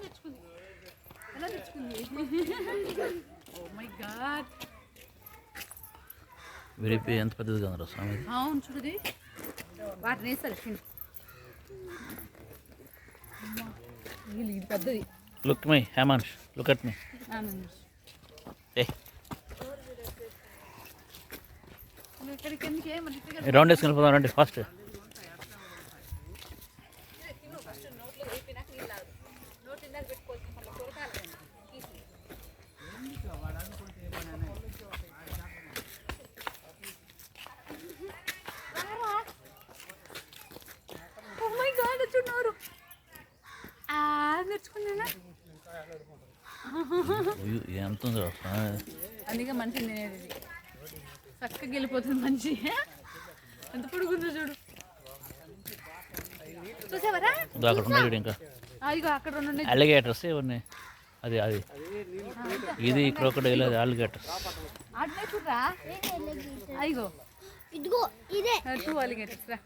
తెచ్చుకుంది ఎలా తెచ్చుకుంది ఓ మై గాడ్ విరిపి ఎంత పెద్దది కదా స్వామి అవును చూడది వాటిని వేస్తారు తిని ఇది పెద్దది లుక్ మై హేమాంష్ లుక్ అట్ మీ ఇక్కడికి ఎందుకే రౌండ్ వేసుకొని పోదాం రండి ఫాస్ట్ చూడరు నేర్చుకున్నా ఎంత ఉంది అందుకే మనిషి తినేది చక్కగా వెళ్ళిపోతుంది మనిషి ఎంత పొడుగుందో చూడు చూసావరా అక్కడ ఉన్నాయి ఇంకా ఇగో అక్కడ రెండు ఉన్నాయి అలిగేటర్స్ ఇవన్నీ అది అది ఇది క్రోకడైల్ అది అలిగేటర్స్ అట్లే చూడరా అయ్యో ఇదిగో ఇదే 2 అలిగేటర్స్ రా